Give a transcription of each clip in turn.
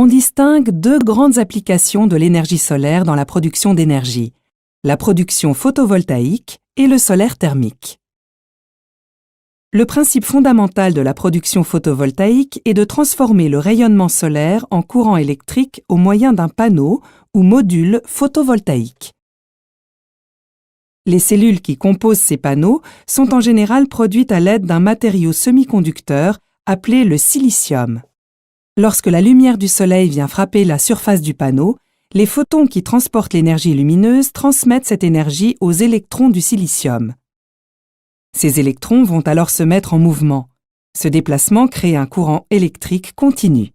On distingue deux grandes applications de l'énergie solaire dans la production d'énergie, la production photovoltaïque et le solaire thermique. Le principe fondamental de la production photovoltaïque est de transformer le rayonnement solaire en courant électrique au moyen d'un panneau ou module photovoltaïque. Les cellules qui composent ces panneaux sont en général produites à l'aide d'un matériau semi-conducteur appelé le silicium. Lorsque la lumière du soleil vient frapper la surface du panneau, les photons qui transportent l'énergie lumineuse transmettent cette énergie aux électrons du silicium. Ces électrons vont alors se mettre en mouvement. Ce déplacement crée un courant électrique continu.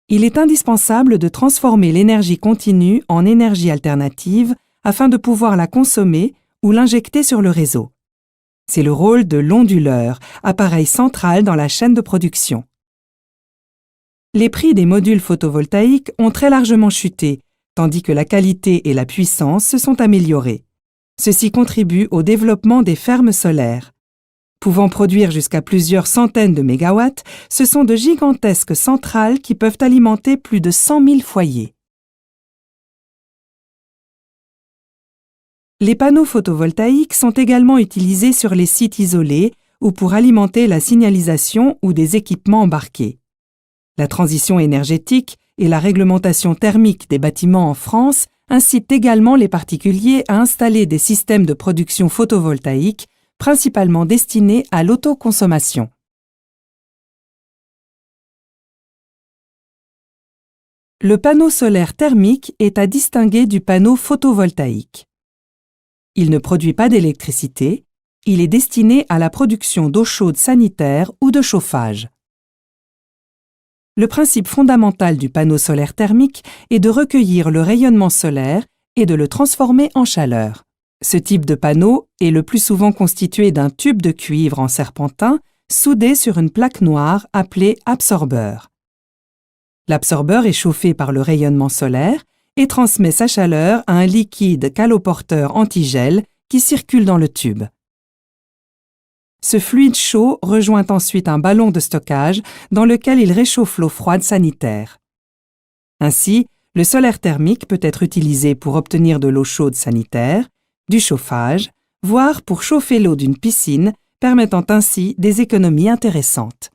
Il est indispensable de transformer l'énergie continue en énergie alternative afin de pouvoir la consommer ou l'injecter sur le réseau. C'est le rôle de l'onduleur, appareil central dans la chaîne de production. Les prix des modules photovoltaïques ont très largement chuté, tandis que la qualité et la puissance se sont améliorées. Ceci contribue au développement des fermes solaires. Pouvant produire jusqu'à plusieurs centaines de mégawatts, ce sont de gigantesques centrales qui peuvent alimenter plus de 100 000 foyers. Les panneaux photovoltaïques sont également utilisés sur les sites isolés ou pour alimenter la signalisation ou des équipements embarqués. La transition énergétique et la réglementation thermique des bâtiments en France incitent également les particuliers à installer des systèmes de production photovoltaïque principalement destinés à l'autoconsommation. Le panneau solaire thermique est à distinguer du panneau photovoltaïque. Il ne produit pas d'électricité, il est destiné à la production d'eau chaude sanitaire ou de chauffage. Le principe fondamental du panneau solaire thermique est de recueillir le rayonnement solaire et de le transformer en chaleur. Ce type de panneau est le plus souvent constitué d'un tube de cuivre en serpentin soudé sur une plaque noire appelée absorbeur. L'absorbeur est chauffé par le rayonnement solaire et transmet sa chaleur à un liquide caloporteur antigel qui circule dans le tube. Ce fluide chaud rejoint ensuite un ballon de stockage dans lequel il réchauffe l'eau froide sanitaire. Ainsi, le solaire thermique peut être utilisé pour obtenir de l'eau chaude sanitaire, du chauffage, voire pour chauffer l'eau d'une piscine, permettant ainsi des économies intéressantes.